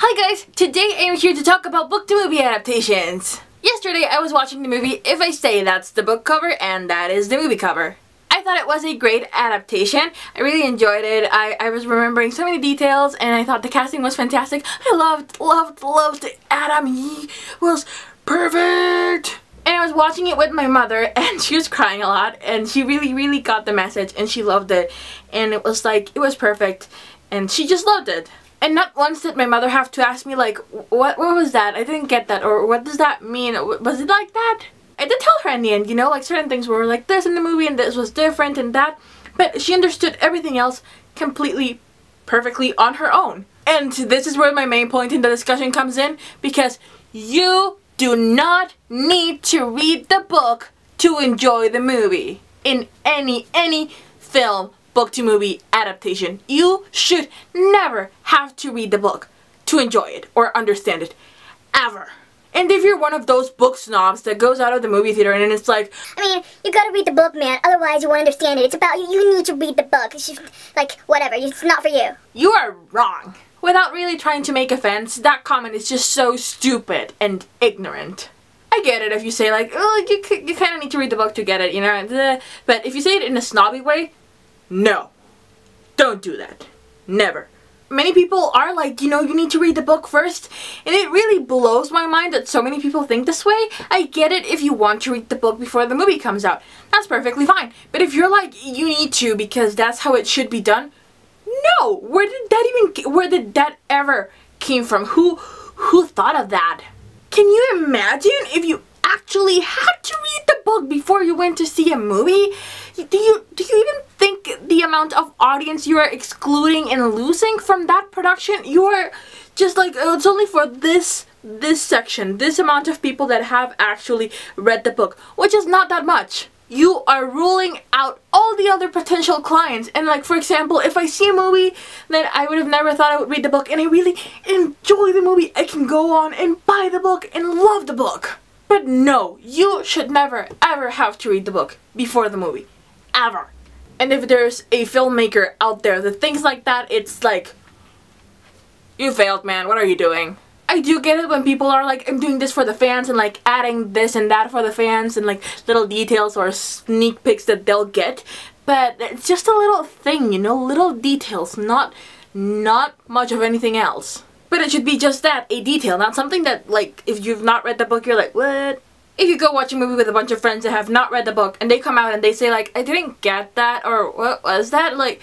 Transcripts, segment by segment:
Hi guys, today I am here to talk about book to movie adaptations. Yesterday I was watching the movie If I Stay, that's the book cover and that is the movie cover. I thought it was a great adaptation. I really enjoyed it. I was remembering so many details and I thought the casting was fantastic. I loved Adam. He was perfect. And I was watching it with my mother and she was crying a lot and she really got the message and she loved it. And it was like, it was perfect and she just loved it. And not once did my mother have to ask me like, what was that? I didn't get that, or what does that mean? Was it like that? I did tell her in the end, you know, like certain things were like this in the movie and this was different and that. But she understood everything else completely, perfectly on her own. And this is where my main point in the discussion comes in, because you do not need to read the book to enjoy the movie. In any film, book to movie adaptation, you should never have to read the book to enjoy it or understand it, ever. And if you're one of those book snobs that goes out of the movie theater and it's like, I mean, you gotta read the book, man, otherwise you won't understand it. It's about you. You need to read the book. It's just, like, whatever, it's not for you. You are wrong. Without really trying to make offense, that comment is just so stupid and ignorant. I get it if you say like, oh, you kind of need to read the book to get it, you know, but if you say it in a snobby way, no, don't do that. Never. Many people are like, you know, you need to read the book first, and it really blows my mind that so many people think this way. I get it if you want to read the book before the movie comes out. That's perfectly fine. But if you're like, you need to because that's how it should be done, no! Where did that ever came from? Who thought of that? Can you imagine if you actually had to read the book before you went to see a movie? Do you even think the amount of audience you are excluding and losing from that production? You are just like, oh, it's only for this section, this amount of people that have actually read the book, which is not that much. You are ruling out all the other potential clients. And like, for example, if I see a movie that I would have never thought I would read the book and I really enjoy the movie, I can go on and buy the book and love the book. But no, you should never ever have to read the book before the movie. Ever. And if there's a filmmaker out there that thinks like that, it's like, you failed, man. What are you doing? I do get it when people are like, I'm doing this for the fans and like adding this and that for the fans and like little details or sneak peeks that they'll get. But it's just a little thing, you know, little details, not much of anything else. But it should be just that, a detail, not something that like, if you've not read the book, you're like, what? If you go watch a movie with a bunch of friends that have not read the book and they come out and they say like, I didn't get that, or what was that? Like,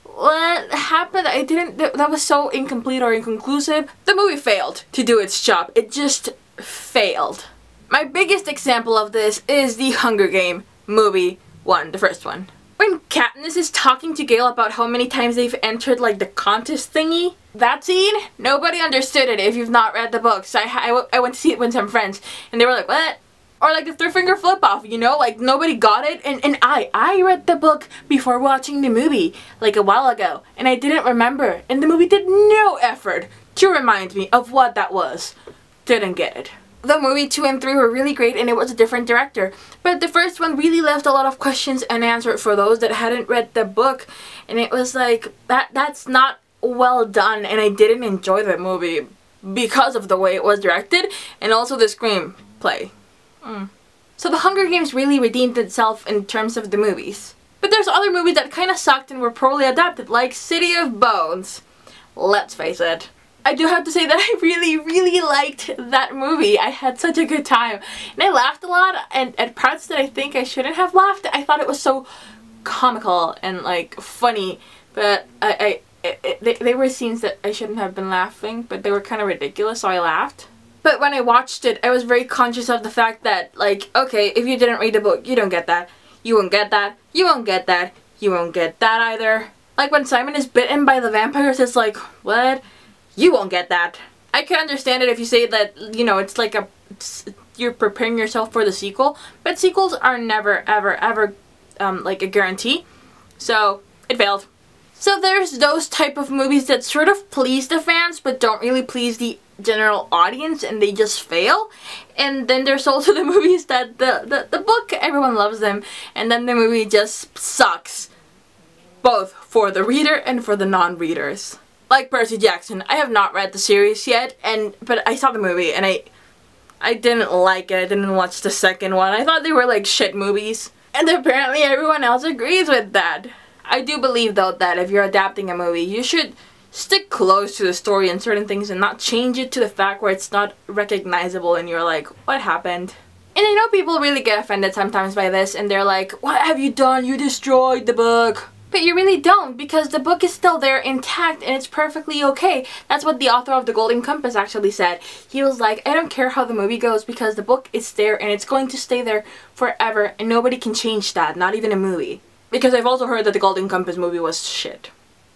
what happened? I didn't, that was so incomplete or inconclusive. The movie failed to do its job. It just failed. My biggest example of this is the Hunger Game movie one, the first one. When Katniss is talking to Gale about how many times they've entered like the contest thingy, that scene, nobody understood it if you've not read the books. I went to see it with some friends and they were like, what? Or like the third finger flip off, you know, like nobody got it. And I read the book before watching the movie like a while ago and I didn't remember. And the movie did no effort to remind me of what that was. Didn't get it. The movie 2 and 3 were really great and it was a different director. But the first one really left a lot of questions unanswered for those that hadn't read the book. And it was like, that's not well done, and I didn't enjoy the movie because of the way it was directed and also the screenplay. So the Hunger Games really redeemed itself in terms of the movies. But there's other movies that kind of sucked and were poorly adapted, like City of Bones. Let's face it. I do have to say that I really liked that movie. I had such a good time. And I laughed a lot, and at parts that I think I shouldn't have laughed. I thought it was so comical and like funny, but they were scenes that I shouldn't have been laughing, but they were kind of ridiculous, so I laughed. But when I watched it, I was very conscious of the fact that, like, okay, if you didn't read the book, you don't get that. You won't get that. You won't get that. You won't get that either. Like when Simon is bitten by the vampires, it's like, what? You won't get that. I can understand it if you say that, you know, it's like you're preparing yourself for the sequel, but sequels are never, ever, like a guarantee. So, it failed. So there's those type of movies that sort of please the fans, but don't really please the general audience, and they just fail. And then there's also the movies that the book, everyone loves them, and then the movie just sucks. Both for the reader and for the non-readers. like Percy Jackson, I have not read the series yet, but I saw the movie and I didn't like it. I didn't watch the second one. I thought they were like shit movies. And apparently everyone else agrees with that. I do believe though that if you're adapting a movie, you should stick close to the story and certain things and not change it to the fact where it's not recognizable and you're like, what happened? And I know people really get offended sometimes by this and they're like, what have you done? You destroyed the book. But you really don't, because the book is still there intact and it's perfectly okay. That's what the author of The Golden Compass actually said. He was like, I don't care how the movie goes because the book is there and it's going to stay there forever and nobody can change that, not even a movie. Because I've also heard that The Golden Compass movie was shit.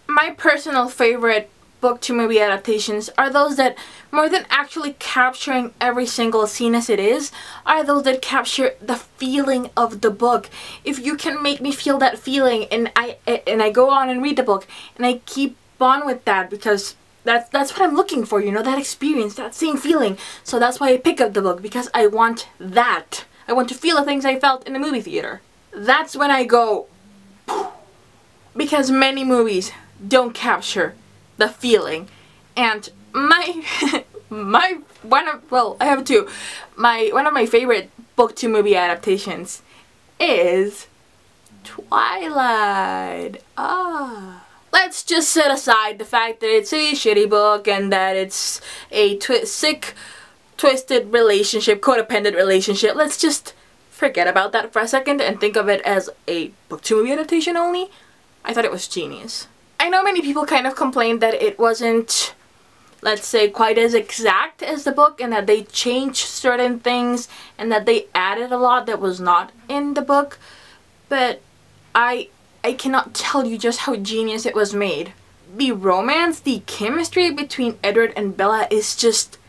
My personal favorite book to movie adaptations are those that, more than actually capturing every single scene as it is, are those that capture the feeling of the book. If you can make me feel that feeling and I go on and read the book and I keep on with that, because that's what I'm looking for, you know, that experience, that same feeling. So that's why I pick up the book, because I want that. I want to feel the things I felt in the movie theater. That's when I go, because many movies don't capture the feeling. And I have two. One of my favorite book to movie adaptations is Twilight. Let's just set aside the fact that it's a shitty book and that it's a sick, twisted relationship, codependent relationship. Let's just forget about that for a second and think of it as a book to movie adaptation only. I thought it was genius. I know many people kind of complained that it wasn't, let's say, quite as exact as the book and that they changed certain things and that they added a lot that was not in the book, but I cannot tell you just how genius it was made. The romance, the chemistry between Edward and Bella is just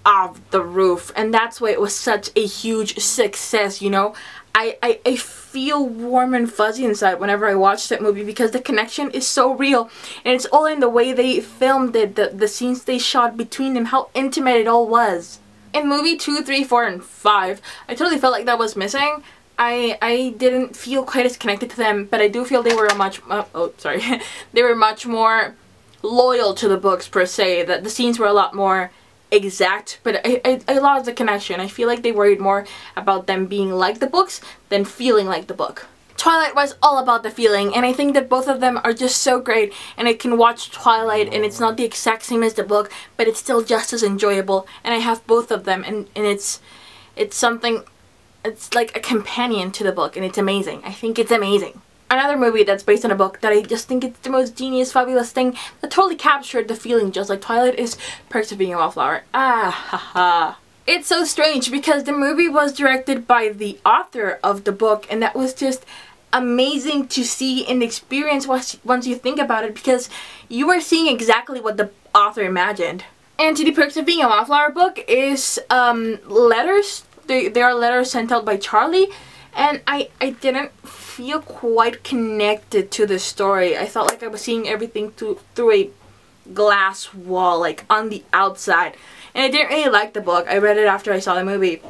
off the roof, and that's why it was such a huge success, you know? I feel warm and fuzzy inside whenever I watch that movie because the connection is so real and it's all in the way they filmed it, the scenes they shot between them, how intimate it all was. In movie 2, 3, 4, and 5, I totally felt like that was missing. I didn't feel quite as connected to them, but I do feel they were they were much more loyal to the books per se, that the scenes were a lot more exact, but I lost the connection. I feel like they worried more about them being like the books than feeling like the book. Twilight was all about the feeling, and I think that both of them are just so great, and I can watch Twilight and it's not the exact same as the book, but it's still just as enjoyable, and I have both of them, and it's something, it's like a companion to the book, and it's amazing. I think it's amazing. Another movie that's based on a book that I just think it's the most genius, fabulous thing that totally captured the feeling just like Twilight is Perks of Being a Wallflower. It's so strange because the movie was directed by the author of the book, and that was just amazing to see and experience once you think about it, because you were seeing exactly what the author imagined. And to the Perks of Being a Wallflower book is letters. They are letters sent out by Charlie, and I didn't feel quite connected to the story. I felt like I was seeing everything through a glass wall, like on the outside. And I didn't really like the book. I read it after I saw the movie.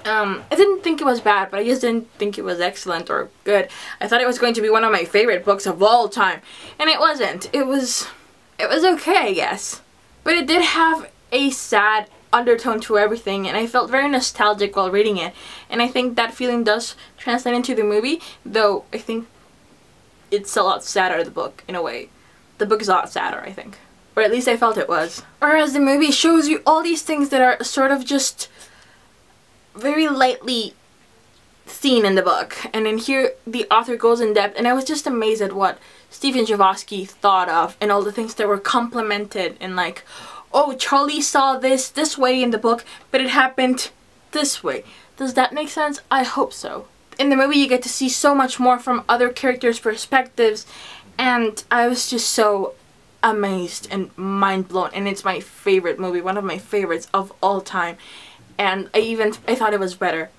I didn't think it was bad, but I just didn't think it was excellent or good. I thought it was going to be one of my favorite books of all time, and it wasn't. It was okay, I guess. But it did have a sad undertone to everything, and I felt very nostalgic while reading it, and I think that feeling does translate into the movie, though I think it's a lot sadder, the book, in a way. The book is a lot sadder, I think. Or at least I felt it was. Whereas the movie shows you all these things that are sort of just very lightly seen in the book, and in here the author goes in depth, and I was just amazed at what Stephen Chbosky thought of and all the things that were complemented, and like, oh, Charlie saw this way in the book, but it happened this way. Does that make sense? I hope so. In the movie you get to see so much more from other characters' perspectives, and I was just so amazed and mind blown, and it's my favorite movie, one of my favorites of all time, and I thought it was better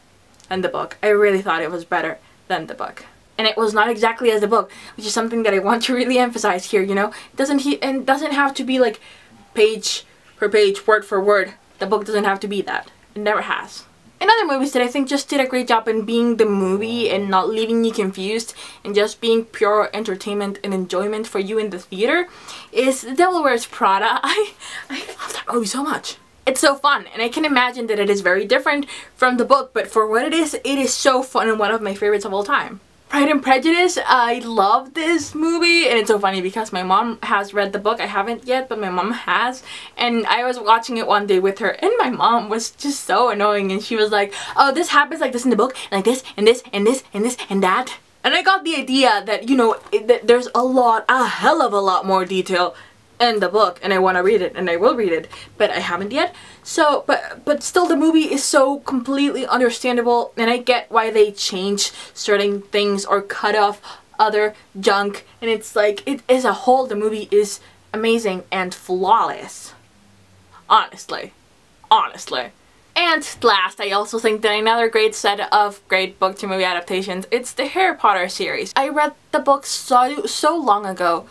than the book. I really thought it was better than the book. And it was not exactly as the book, which is something that I want to really emphasize here, you know? It doesn't have to be like page per page, word for word. The book doesn't have to be that. It never has. And other movies that I think just did a great job in being the movie and not leaving you confused and just being pure entertainment and enjoyment for you in the theater is The Devil Wears Prada. I love that movie so much. It's so fun, and I can imagine that it is very different from the book, but for what it is so fun and one of my favorites of all time. Pride and Prejudice, I love this movie, and it's so funny because my mom has read the book. I haven't yet, but my mom has, and I was watching it one day with her, and my mom was just so annoying, and she was like, oh, this happens like this in the book, like this, and this, and this, and this, and that. And I got the idea that, you know, that there's a hell of a lot more detail in the book, and I want to read it, and I will read it, but I haven't yet. So, but still the movie is so completely understandable, and I get why they change certain things or cut off other junk, and it's like, it as a whole, the movie is amazing and flawless. Honestly. And last, I also think that another great set of great book to movie adaptations, it's the Harry Potter series. I read the book so long ago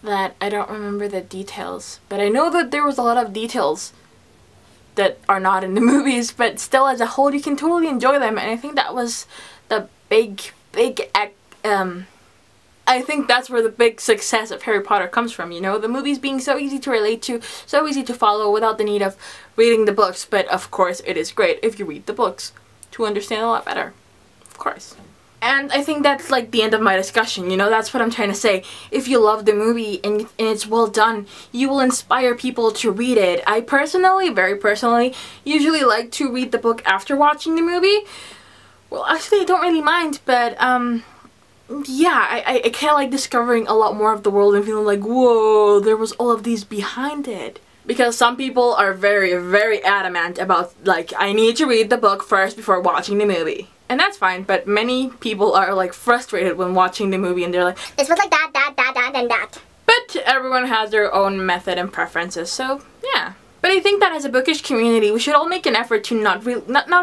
that I don't remember the details, but I know that there was a lot of details that are not in the movies, but still as a whole you can totally enjoy them, and I think that was the I think that's where the big success of Harry Potter comes from, you know, the movies being so easy to relate to, so easy to follow without the need of reading the books, but of course it is great if you read the books to understand a lot better, of course. And I think that's like the end of my discussion, you know, that's what I'm trying to say. If you love the movie and it's well done, you will inspire people to read it. I personally, very personally, usually like to read the book after watching the movie. Well, actually I don't really mind, but yeah, I kind of like discovering a lot more of the world and feeling like, whoa, there was all of these behind it. Because some people are very, very adamant about, like, I need to read the book first before watching the movie. And that's fine, but many people are like frustrated when watching the movie and they're like, this was like that, and that. But everyone has their own method and preferences, so yeah. But I think that as a bookish community, we should all make an effort to not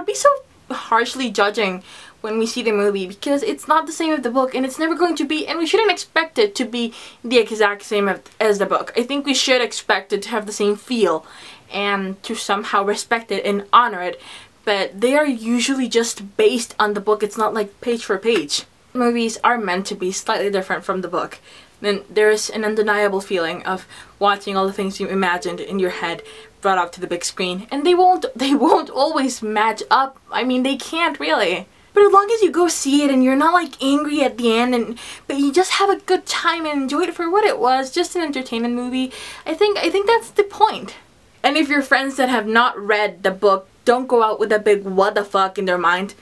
be so harshly judging when we see the movie, because it's not the same as the book, and it's never going to be, and we shouldn't expect it to be the exact same as the book. I think we should expect it to have the same feel and to somehow respect it and honor it. But they are usually just based on the book. It's not like page for page. Movies are meant to be slightly different from the book. Then there is an undeniable feeling of watching all the things you imagined in your head brought up to the big screen. And they won't always match up. I mean, they can't really. But as long as you go see it and you're not like angry at the end, but you just have a good time and enjoy it for what it was, just an entertainment movie, I think that's the point. And if your friends that have not read the book don't go out with a big what the fuck in their mind,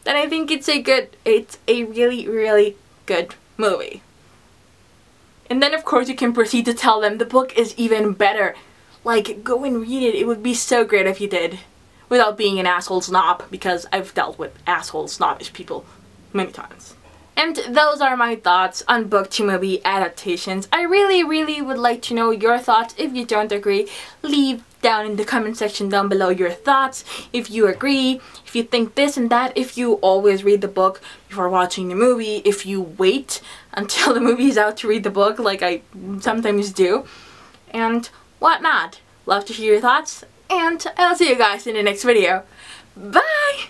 then I think it's a really, really good movie. And then of course you can proceed to tell them the book is even better. Like, go and read it. It would be so great if you did. Without being an asshole snob, because I've dealt with asshole snobbish people many times. And those are my thoughts on book to movie adaptations. I really, really would like to know your thoughts. If you don't agree, leave down in the comment section down below your thoughts. If you agree, if you think this and that, if you always read the book before watching the movie, if you wait until the movie is out to read the book like I sometimes do, and whatnot. Love to hear your thoughts, and I'll see you guys in the next video. Bye!